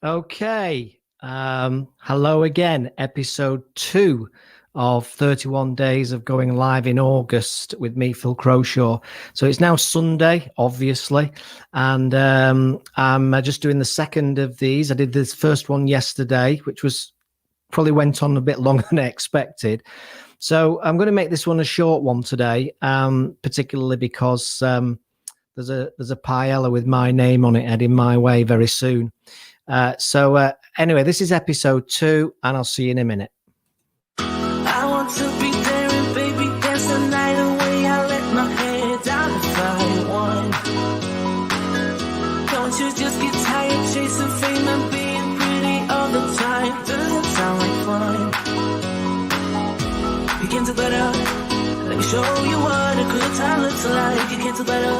Okay. Hello again. Episode 2 of 31 Days of Going Live in August with me, Phil Croshaw. So it's now Sunday, obviously, and I'm just doing the second of these. I did this first one yesterday, which probably went on a bit longer than I expected. So I'm going to make this one a short one today, particularly because there's a paella with my name on it heading my way very soon. So anyway, this is episode 2, and I'll see you in a minute. I want to be there and baby dance the night away. I let my head down if I want. Don't you just get tired chasing fame and being pretty all the time? Doesn't sound like fun. You can do better. Let me show you what a good time looks like. You can do better.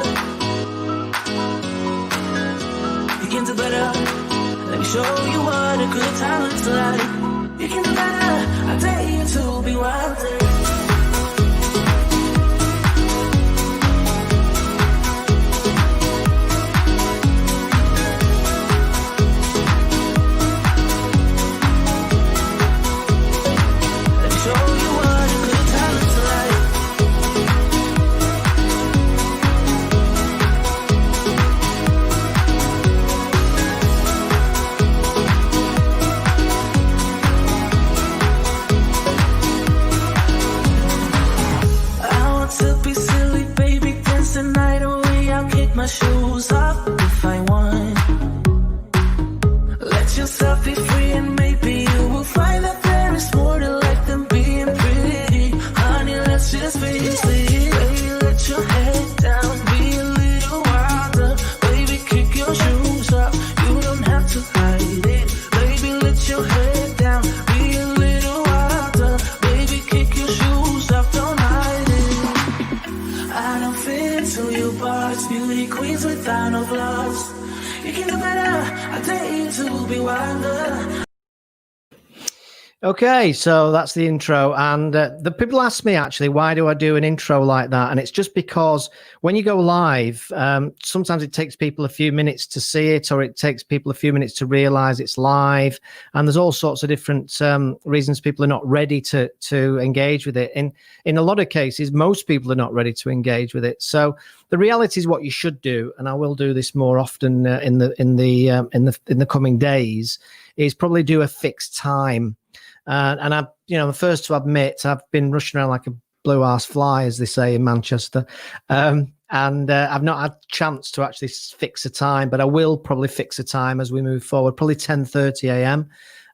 You can do better. Let me show you what a good time looks like. You can do better. I dare you to be wilder. Let me show you what a good time looks like. To be silly, baby, dance the night away. I'll kick my shoes off if I want. Let yourself be free and maybe you will find that there is more to life than being pretty. Honey, let's just face it. Baby, let your head down, be a little wilder. Baby, kick your shoes off, you don't have to hide it. Baby, let your head down, be a little wilder. Baby, kick your shoes off, don't hide it. I don't fit into your parts, beauty queens without no flaws. You can do better, I dare you to be wilder. Okay, so that's the intro, and the people ask me actually, why do I do an intro like that? And it's just because when you go live, sometimes it takes people a few minutes to see it, or it takes people a few minutes to realize it's live, and there's all sorts of different reasons people are not ready to engage with it. In a lot of cases, most people are not ready to engage with it. So the reality is, what you should do, and I will do this more often in the coming days, is probably do a fixed time. And I'm, the first to admit I've been rushing around like a blue arse fly, as they say in Manchester, and I've not had a chance to actually fix a time, but I will probably fix a time as we move forward. Probably 10:30 a.m.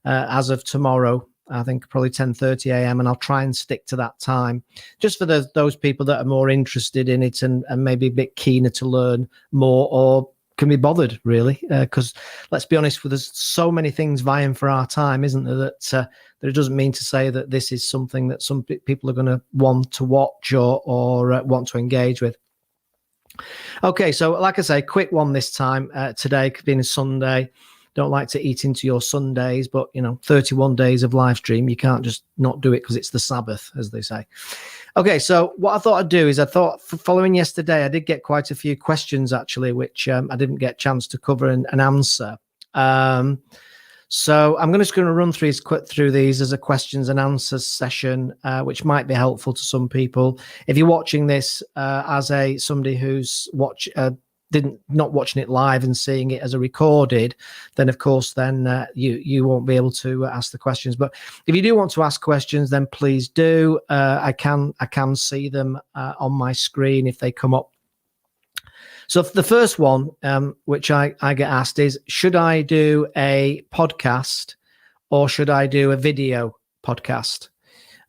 As of tomorrow. I think probably 10:30 a.m. and I'll try and stick to that time, just for those people that are more interested in it and maybe a bit keener to learn more, or can be bothered, really, because let's be honest, there's so many things vying for our time, isn't there, that it doesn't mean to say that this is something that some people are going to want to watch or want to engage with. Okay, so like I say, quick one this time, today being a Sunday. Don't like to eat into your Sundays, but 31 days of live stream, you can't just not do it because it's the Sabbath, as they say. Okay, so what I thought I'd do is, following yesterday, I did get quite a few questions actually, which I didn't get a chance to cover and answer. So I'm just going to run through these as a questions and answers session, which might be helpful to some people. If you're watching this as somebody who's not watching it live and seeing it as a recorded, then of course you won't be able to ask the questions. But if you do want to ask questions, then please do. I can see them on my screen if they come up. So the first one, which I get asked, is, should I do a podcast or should I do a video podcast?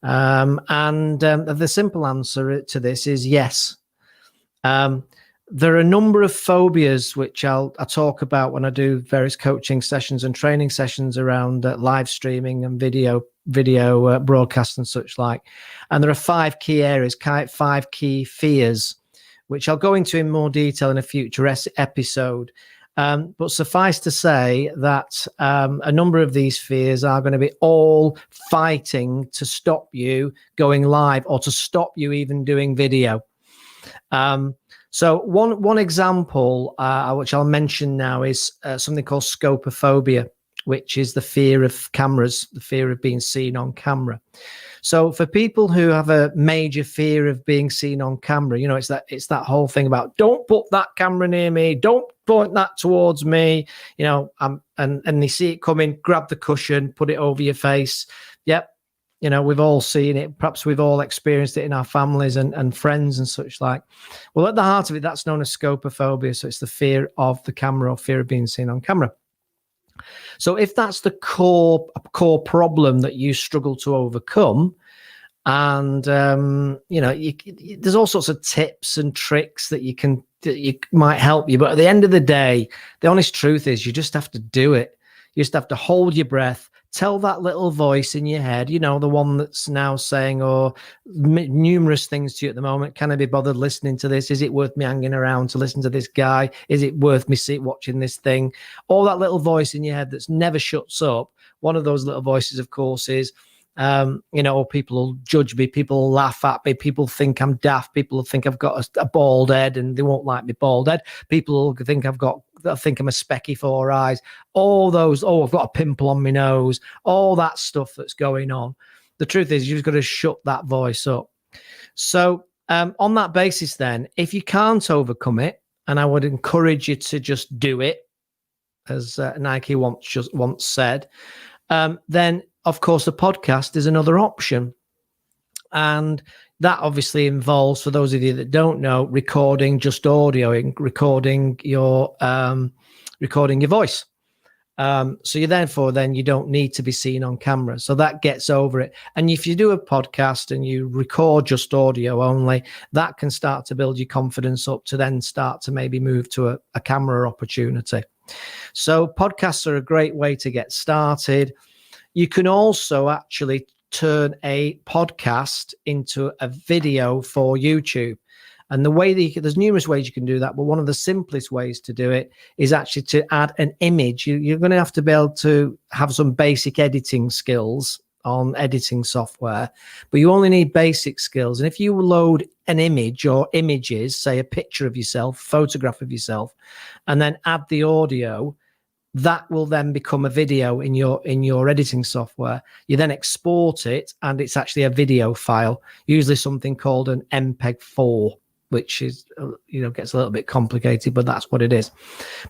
And the simple answer to this is yes. There are a number of phobias which I'll talk about when I do various coaching sessions and training sessions around live streaming and video broadcasts and such like. And there are 5 key areas, 5 key fears, which I'll go into in more detail in a future episode. But suffice to say that a number of these fears are going to be all fighting to stop you going live or to stop you even doing video. So one example, which I'll mention now, is something called scopophobia. which is the fear of cameras, the fear of being seen on camera. So for people who have a major fear of being seen on camera, you know, it's that whole thing about don't put that camera near me, don't point that towards me, you know, and they see it coming, grab the cushion, put it over your face. Yep. You know, we've all seen it. Perhaps we've all experienced it in our families and friends and such like. Well, at the heart of it, that's known as scopophobia. So it's the fear of the camera or fear of being seen on camera. So if that's the core problem that you struggle to overcome, and you know, there's all sorts of tips and tricks that you might help you. But at the end of the day, the honest truth is you just have to do it. You just have to hold your breath. Tell that little voice in your head, you know, the one that's now saying numerous things to you at the moment. Can I be bothered listening to this? Is it worth me hanging around to listen to this guy? Is it worth me watching this thing? All that little voice in your head that's never shuts up. One of those little voices, of course, is, you know, people will judge me. People will laugh at me. People think I'm daft. People will think I've got a bald head and they won't like me bald head. People will think I think I'm a specky 4 eyes, all those, I've got a pimple on my nose, all that stuff that's going on. The truth is you've got to shut that voice up. So on that basis then, if you can't overcome it, and I would encourage you to just do it, as Nike once said, then of course the podcast is another option. And that obviously involves, for those of you that don't know, recording just audioing, recording your voice. So then you don't need to be seen on camera. So that gets over it. And if you do a podcast and you record just audio only, that can start to build your confidence up to then start to maybe move to a camera opportunity. So podcasts are a great way to get started. You can also actually turn a podcast into a video for YouTube. And the way there's numerous ways you can do that, but one of the simplest ways to do it is actually to add an image. You're going to have to be able to have some basic editing skills on editing software, but you only need basic skills. And if you load an image or images, say a picture of yourself, photograph of yourself, and then add the audio, that will then become a video in your editing software. You then export it, and it's actually a video file, usually something called an MPEG-4, which is, you know, gets a little bit complicated, but that's what it is.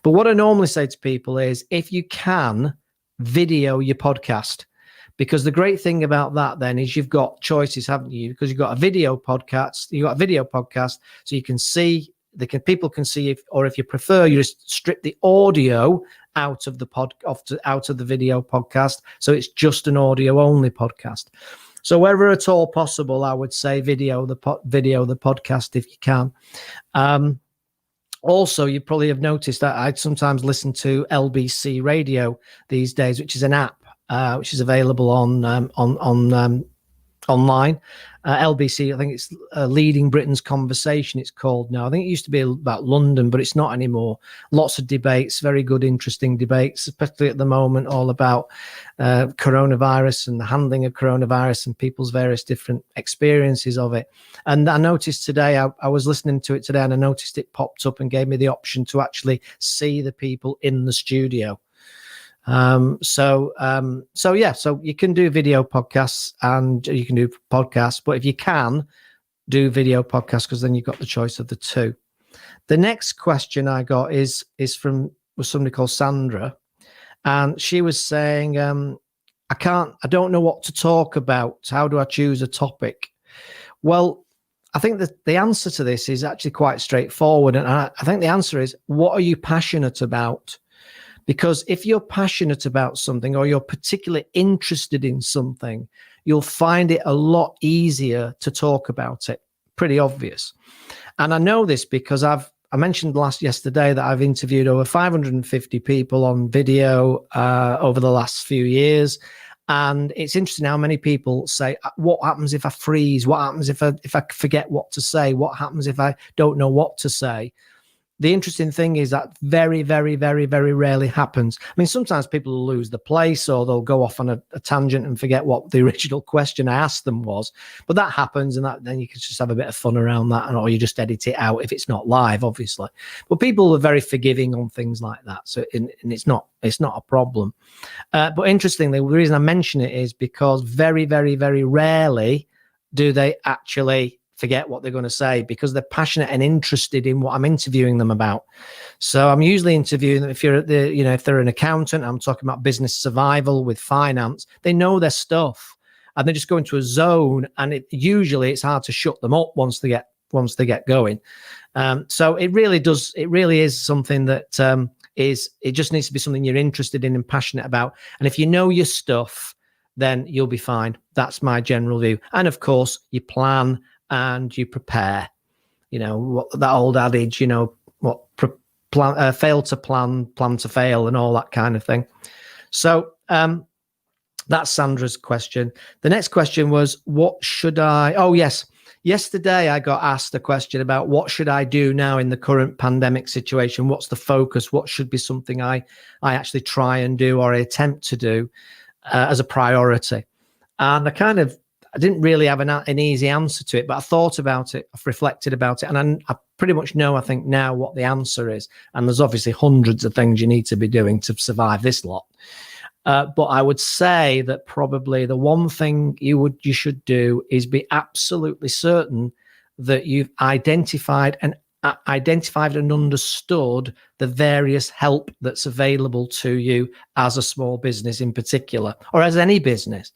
But what I normally say to people is, if you can, video your podcast, because the great thing about that then is you've got choices, haven't you? Because you've got a video podcast, so you can see. People can see if you prefer, you just strip the audio out of the video podcast, so it's just an audio only podcast. So wherever at all possible, I would say video the podcast if you can. Also, you probably have noticed that I'd sometimes listen to LBC Radio these days, which is an app which is available on online. LBC, I think it's Leading Britain's Conversation, it's called now. I think it used to be about London, but it's not anymore. Lots of debates, very good, interesting debates, especially at the moment, all about coronavirus and the handling of coronavirus and people's various different experiences of it. And I noticed today, I was listening to it today, and I noticed it popped up and gave me the option to actually see the people in the studio. So you can do video podcasts and you can do podcasts, but if you can, do video podcasts, because then you've got the choice of the two. The next question I got was somebody called Sandra, and she was saying, I don't know what to talk about. How do I choose a topic? Well, I think that the answer to this is actually quite straightforward. And I think the answer is, what are you passionate about? Because if you're passionate about something, or you're particularly interested in something, you'll find it a lot easier to talk about it. Pretty obvious. And I know this because I mentioned yesterday that I've interviewed over 550 people on video over the last few years. And it's interesting how many people say, what happens if I freeze? What happens if I forget what to say? What happens if I don't know what to say? the interesting thing is that very, very, very, very rarely happens. I mean, sometimes people will lose the place or they'll go off on a tangent and forget what the original question I asked them was. But that happens, and then you can just have a bit of fun around that, or you just edit it out if it's not live, obviously. But people are very forgiving on things like that, so and it's not a problem. But interestingly, the reason I mention it is because very, very, very rarely do they actually forget what they're going to say, because they're passionate and interested in what I'm interviewing them about. So I'm usually interviewing them. If you're at the, if they're an accountant, I'm talking about business survival with finance. They know their stuff, and they just go into a zone. And usually it's hard to shut them up once they get going. So it really does. It really is something that it just needs to be something you're interested in and passionate about. And if you know your stuff, then you'll be fine. That's my general view. And of course, you plan and you prepare. What that old adage, fail to plan to fail, and all that kind of thing. So that's Sandra's question. The next question was, what should I? Oh yes, yesterday I got asked a question about what should I do now in the current pandemic situation. What's the focus? What should be something I actually try and do, or I attempt to do as a priority? And I didn't really have an easy answer to it, but I thought about it, I've reflected about it, and I pretty much know, I think now, what the answer is. And there's obviously hundreds of things you need to be doing to survive this lot. But I would say that probably the one thing you should do is be absolutely certain that you've identified and understood the various help that's available to you as a small business in particular, or as any business.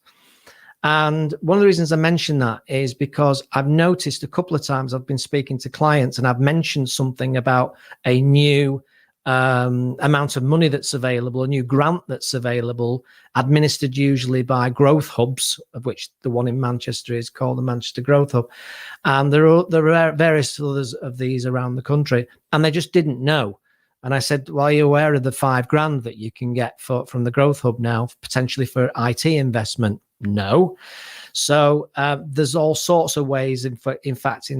And one of the reasons I mention that is because I've noticed a couple of times I've been speaking to clients and I've mentioned something about a new amount of money that's available, a new grant that's available, administered usually by growth hubs, of which the one in Manchester is called the Manchester Growth Hub. And there are various others of these around the country, and they just didn't know. And I said, well, are you aware of the $5,000 that you can get from the Growth Hub now, potentially for IT investment? No. So there's all sorts of ways. In fact,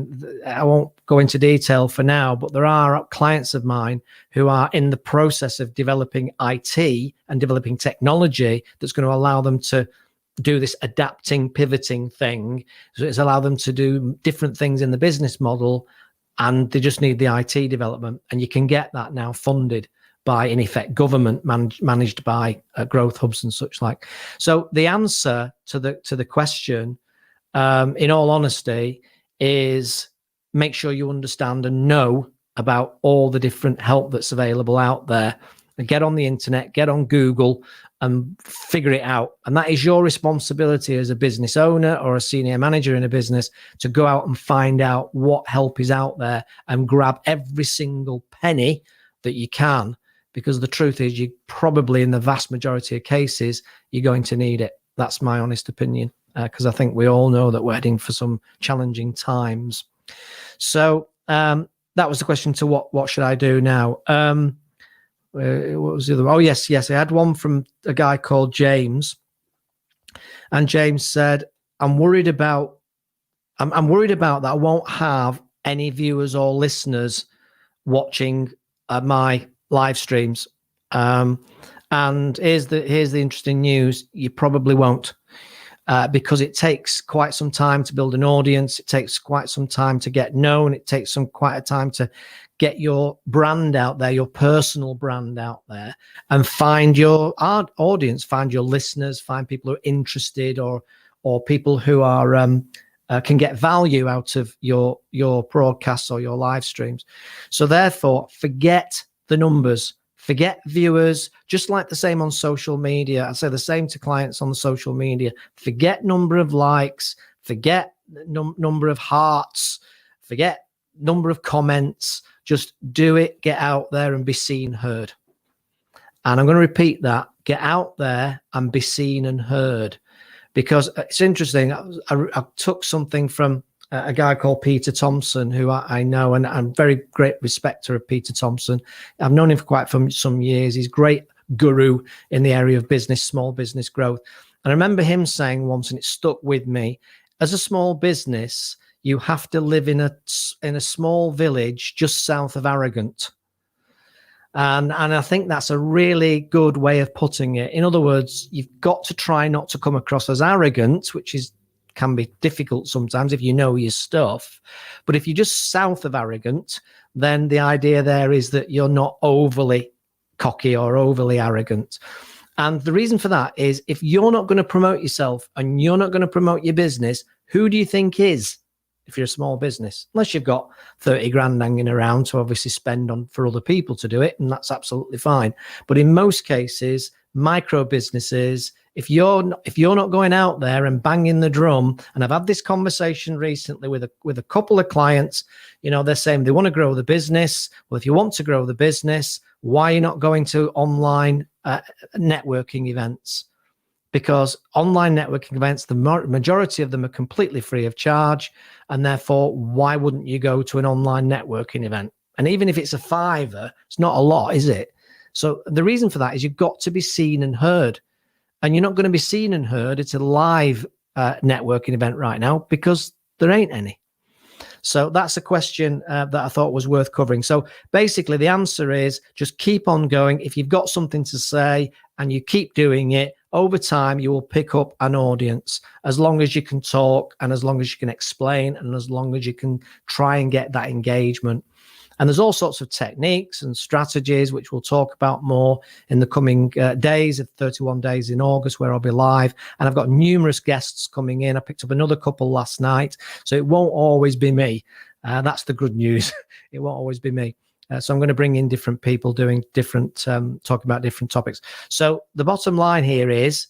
I won't go into detail for now, but there are clients of mine who are in the process of developing IT and developing technology that's going to allow them to do this adapting, pivoting thing. So it's allow them to do different things in the business model, and they just need the IT development. And you can get that now funded by, in effect, government managed by growth hubs and such like. So the answer to the question, in all honesty, is make sure you understand and know about all the different help that's available out there. And get on the internet, get on Google, and figure it out. And that is your responsibility as a business owner or a senior manager in a business, to go out and find out what help is out there and grab every single penny that you can. Because the truth is, you probably, in the vast majority of cases, you're going to need it. That's my honest opinion, because I think we all know that we're heading for some challenging times. So that was the question to what should I do now? What was the other one? Oh, yes. I had one from a guy called James. And James said, I'm worried about that I won't have any viewers or listeners watching my live streams. And here's the interesting news. You probably won't, because it takes quite some time to build an audience. It takes quite some time to get known. It takes quite a time to get your brand out there, your personal brand out there, and find your audience, find your listeners, find people who are interested, or people who are can get value out of your broadcasts or your live streams. So therefore, forget the numbers, forget viewers, just like the same on social media. I say the same to clients on the social media. Forget number of likes, forget number of hearts, forget number of comments. Just do it, get out there and be seen, heard. And I'm going to repeat that: get out there and be seen and heard. Because it's interesting, I took something from a guy called Peter Thompson, who I know, and I'm very great respecter of Peter Thompson. I've known him for quite some years. He's a great guru in the area of business, small business growth. And I remember him saying once, and it stuck with me: as a small business, you have to live in a small village just south of Arrogant. And I think that's a really good way of putting it. In other words, you've got to try not to come across as arrogant, which can be difficult sometimes if you know your stuff. But if you're just south of Arrogant, then the idea there is that you're not overly cocky or overly arrogant. And the reason for that is if you're not going to promote yourself and you're not going to promote your business, who do you think is? If you're a small business, unless you've got 30 grand hanging around to obviously spend on for other people to do it, and that's absolutely fine. But in most cases, micro businesses, if you're not going out there and banging the drum, and I've had this conversation recently with a couple of clients, they're saying they want to grow the business. Well, if you want to grow the business, why are you not going to online networking events? Because online networking events, the majority of them are completely free of charge. And therefore, why wouldn't you go to an online networking event? And even if it's a $5, it's not a lot, is it? So the reason for that is you've got to be seen and heard. And you're not going to be seen and heard. It's a live networking event right now because there ain't any. So that's a question that I thought was worth covering. So basically the answer is just keep on going. If you've got something to say and you keep doing it, over time you will pick up an audience as long as you can talk and as long as you can explain and as long as you can try and get that engagement. And there's all sorts of techniques and strategies, which we'll talk about more in the coming days, of 31 days in August, where I'll be live. And I've got numerous guests coming in. I picked up another couple last night. So it won't always be me. That's the good news. It won't always be me. So I'm going to bring in different people doing different, talking about different topics. So the bottom line here is,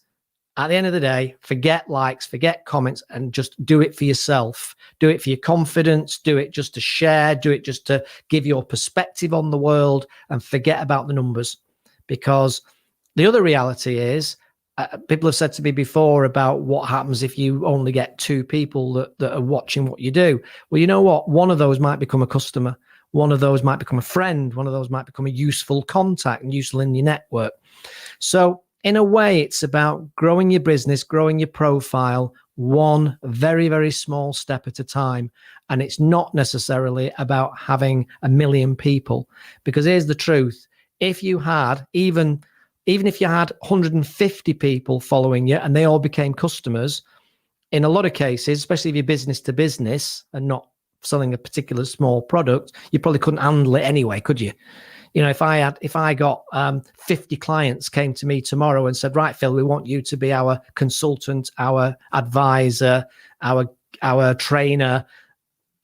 at the end of the day, forget likes, forget comments, and just do it for yourself. Do it for your confidence. Do it just to share. Do it just to give your perspective on the world and forget about the numbers. Because the other reality is, people have said to me before about what happens if you only get 2 people that are watching what you do. Well, you know what? One of those might become a customer. One of those might become a friend. One of those might become a useful contact and useful in your network. So in a way, it's about growing your business, growing your profile, one very, very small step at a time. And it's not necessarily about having 1 million people. Because here's the truth. If you had, even if you had 150 people following you and they all became customers, in a lot of cases, especially if you're business to business and not selling a particular small product, you probably couldn't handle it anyway, could you? If I got 50 clients came to me tomorrow and said, right, Phil, we want you to be our consultant, our advisor, our trainer,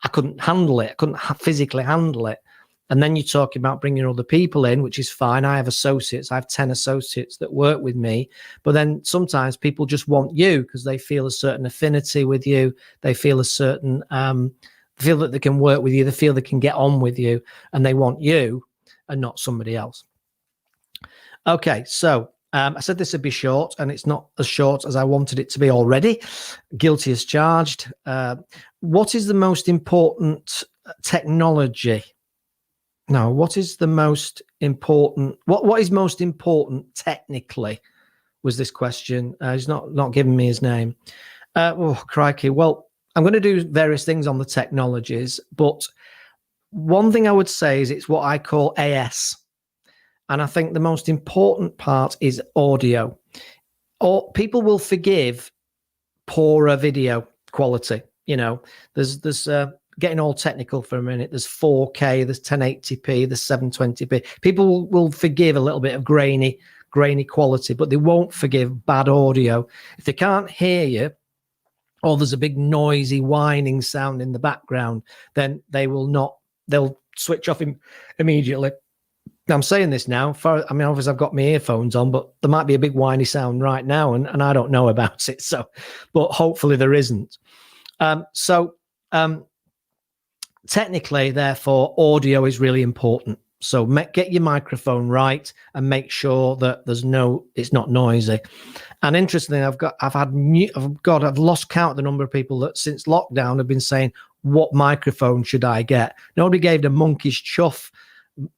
I couldn't handle it. I couldn't physically handle it. And then you're talking about bringing other people in, which is fine. I have associates. I have 10 associates that work with me. But then sometimes people just want you because they feel a certain affinity with you. They feel a certain, feel that they can work with you. They feel they can get on with you and they want you and not somebody else. Okay, so I said this would be short, and it's not as short as I wanted it to be already. Guilty as charged. What is the most important technology? No, what is the most important? What is most important technically? Was this question? He's not giving me his name. Oh, crikey. Well, I'm going to do various things on the technologies, but one thing I would say is it's what I call AS. And I think the most important part is audio. Or people will forgive poorer video quality. There's getting all technical for a minute. There's 4K, there's 1080p, there's 720p. People will forgive a little bit of grainy quality, but they won't forgive bad audio. If they can't hear you, or there's a big noisy whining sound in the background, then they'll switch off immediately. Now, I'm saying this now, obviously I've got my earphones on, but there might be a big whiny sound right now and I don't know about it. So, but hopefully there isn't. Technically, therefore, audio is really important. So get your microphone right and make sure that it's not noisy. And interestingly, I've lost count of the number of people that since lockdown have been saying, what microphone should I get? Nobody gave a monkey's chuff.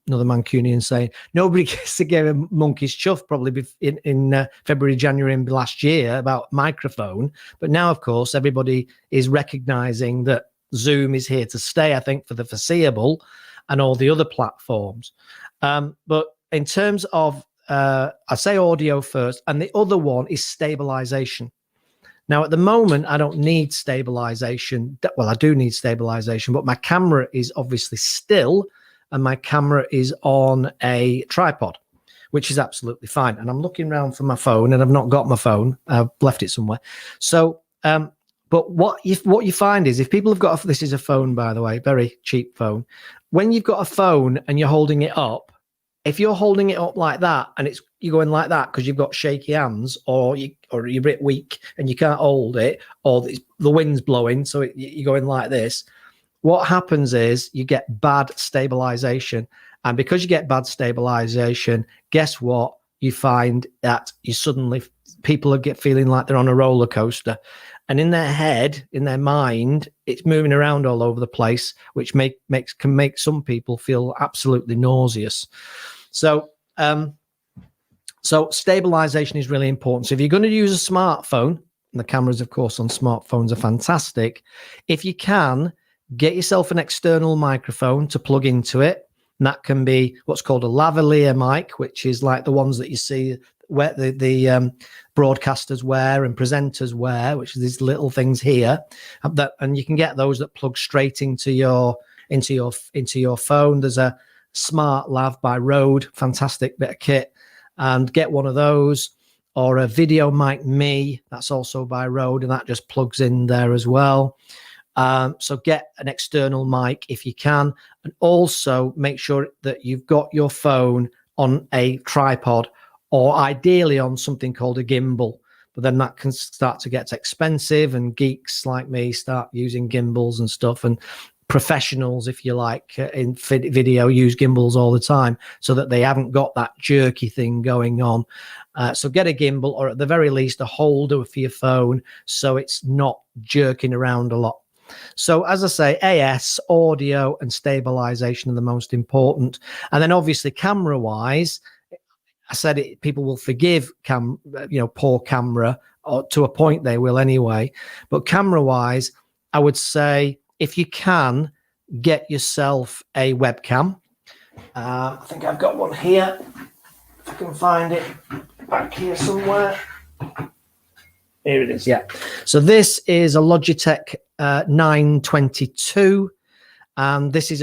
Another Mancunian saying, nobody gave a monkey's chuff probably in February, January last year about microphone. But now, of course, everybody is recognizing that Zoom is here to stay, I think, for the foreseeable, and all the other platforms. But in terms of, I say audio first, and the other one is stabilization. Now, at the moment, I don't need stabilization. Well, I do need stabilization, but my camera is obviously still, and my camera is on a tripod, which is absolutely fine. And I'm looking around for my phone, and I've not got my phone. I've left it somewhere. So, but what you find is, if people have got, this is a phone, by the way, very cheap phone. When you've got a phone and you're holding it up, if you're holding it up like that and you're going like that because you've got shaky hands, or you're a bit weak and you can't hold it, or the wind's blowing, so you're going like this, what happens is you get bad stabilization. And because you get bad stabilization, guess what? You find that people get feeling like they're on a roller coaster. And in their head, in their mind, it's moving around all over the place, which can make some people feel absolutely nauseous. So, so stabilization is really important. So if you're going to use a smartphone, and the cameras, of course, on smartphones are fantastic, if you can, get yourself an external microphone to plug into it. And that can be what's called a lavalier mic, which is like the ones that you see where the broadcasters wear and presenters wear, which is these little things here. And you can get those that plug straight into your phone. There's a Smart Lav by Rode, fantastic bit of kit, and get one of those, or a Video Mic Me, that's also by Rode, and that just plugs in there as well. So get an external mic if you can, and also make sure that you've got your phone on a tripod, or ideally on something called a gimbal. But then that can start to get expensive, and geeks like me start using gimbals and stuff, and professionals, if you like, in video use gimbals all the time, so that they haven't got that jerky thing going on. So get a gimbal, or at the very least a holder for your phone, so it's not jerking around a lot. So as I say, AS, audio, and stabilization are the most important. And then obviously camera wise, I said it, people will forgive poor camera, or to a point they will anyway. But camera wise, I would say, if you can, get yourself a webcam. I think I've got one here. If I can find it back here somewhere. Here it is. Yeah. So this is a Logitech 922, and these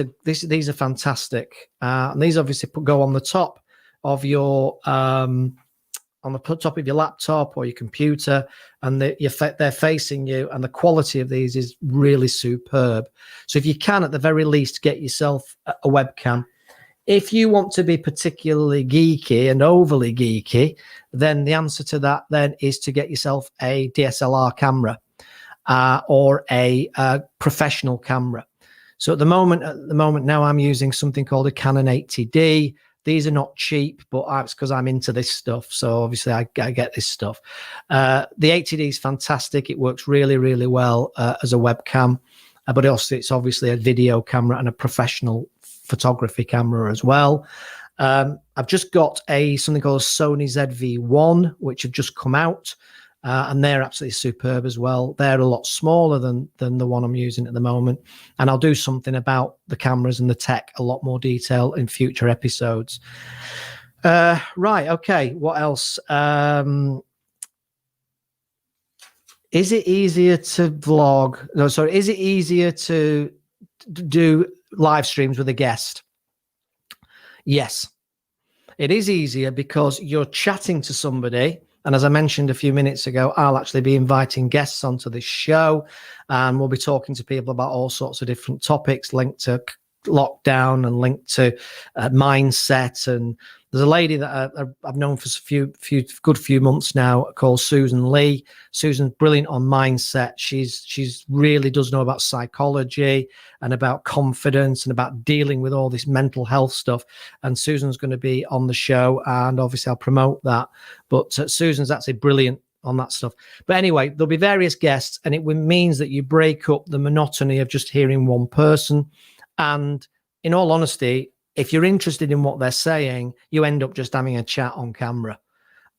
are fantastic. And these obviously go on the top of your top of your laptop or your computer, and they're facing you, and the quality of these is really superb. So if you can, at the very least, get yourself a webcam. If you want to be particularly geeky and overly geeky, then the answer to that then is to get yourself a DSLR camera, or a professional camera. So at the moment now, I'm using something called a Canon 80D. These are not cheap, but it's because I'm into this stuff. So obviously I get this stuff. The 80D is fantastic. It works really, really well as a webcam, but also it's obviously a video camera and a professional photography camera as well. I've just got something called a Sony ZV-1, which have just come out. And they're absolutely superb as well. They're a lot smaller than the one I'm using at the moment. And I'll do something about the cameras and the tech, a lot more detail in future episodes. Right, okay, what else? Is it easier to vlog? No, sorry, is it easier to do live streams with a guest? Yes, it is easier because you're chatting to somebody. And as I mentioned a few minutes ago, I'll actually be inviting guests onto this show, and we'll be talking to people about all sorts of different topics linked to lockdown and linked to mindset. And there's a lady that I've known for a good few months now called Susan Lee. Susan's brilliant on mindset. She's really does know about psychology and about confidence and about dealing with all this mental health stuff. And Susan's going to be on the show, and obviously I'll promote that. But Susan's actually brilliant on that stuff. But anyway, there'll be various guests, and it means that you break up the monotony of just hearing one person. And in all honesty, if you're interested in what they're saying, you end up just having a chat on camera,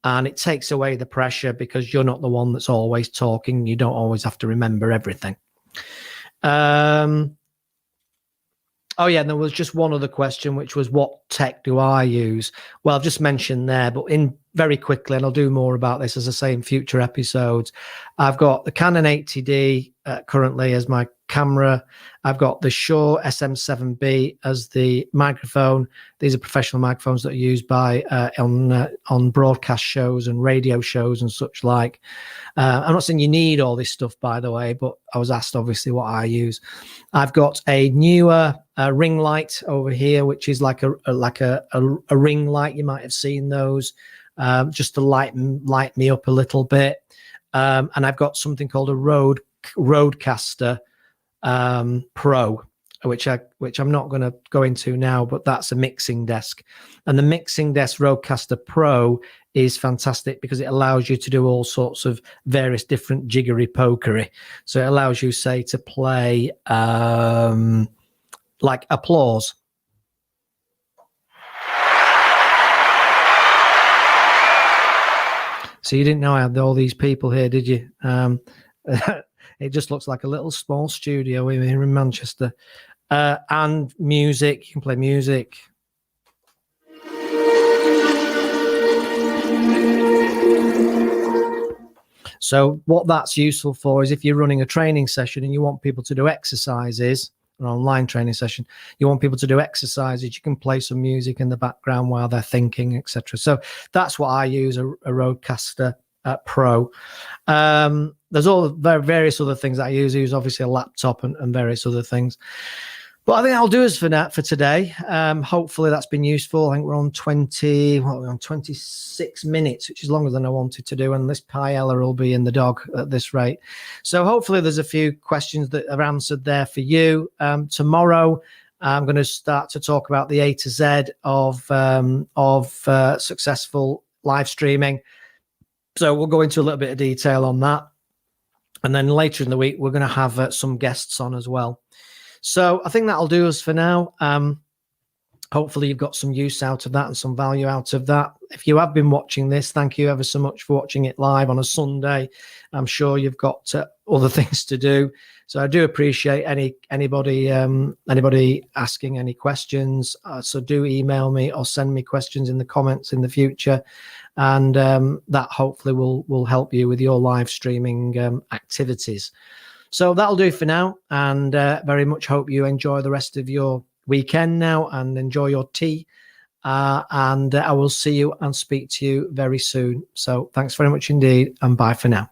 and it takes away the pressure because you're not the one that's always talking. You don't always have to remember everything. Oh yeah, and there was just one other question, which was what tech do I use? Well, I've just mentioned there, but in very quickly, and I'll do more about this, as I say, in future episodes. I've got the Canon 80D currently as my camera. I've got the Shure SM7B as the microphone. These are professional microphones that are used by on broadcast shows and radio shows and such like. I'm not saying you need all this stuff, by the way, but I was asked obviously what I use. I've got a newer ring light over here, which is like a ring light. You might have seen those, just to light me up a little bit. And I've got something called a Rodecaster Pro, which I'm not going to go into now, but that's a mixing desk. And the mixing desk Rodecaster Pro is fantastic because it allows you to do all sorts of various different jiggery pokery. So it allows you, say, to play like applause. So you didn't know I had all these people here, did you? It just looks like a little small studio here in Manchester. And music, you can play music. So what that's useful for is if you're running a training session and you want people to do exercises, an online training session, you want people to do exercises, you can play some music in the background while they're thinking, etc. So that's what I use, a Rodecaster Pro. There's all various other things that I use. I use obviously a laptop and various other things. But I think that'll do us for today. Hopefully that's been useful. I think we're on 26 minutes, which is longer than I wanted to do. And this paella will be in the dog at this rate. So hopefully there's a few questions that are answered there for you. Tomorrow, I'm going to start to talk about the A to Z of successful live streaming. So we'll go into a little bit of detail on that. And then later in the week, we're going to have some guests on as well. So I think that'll do us for now. Hopefully you've got some use out of that and some value out of that. If you have been watching this, thank you ever so much for watching it live on a Sunday. I'm sure you've got other things to do. So I do appreciate anybody asking any questions. So do email me or send me questions in the comments in the future. And that hopefully will help you with your live streaming activities. So that'll do for now, and very much hope you enjoy the rest of your weekend now and enjoy your tea. And I will see you and speak to you very soon. So thanks very much indeed, and bye for now.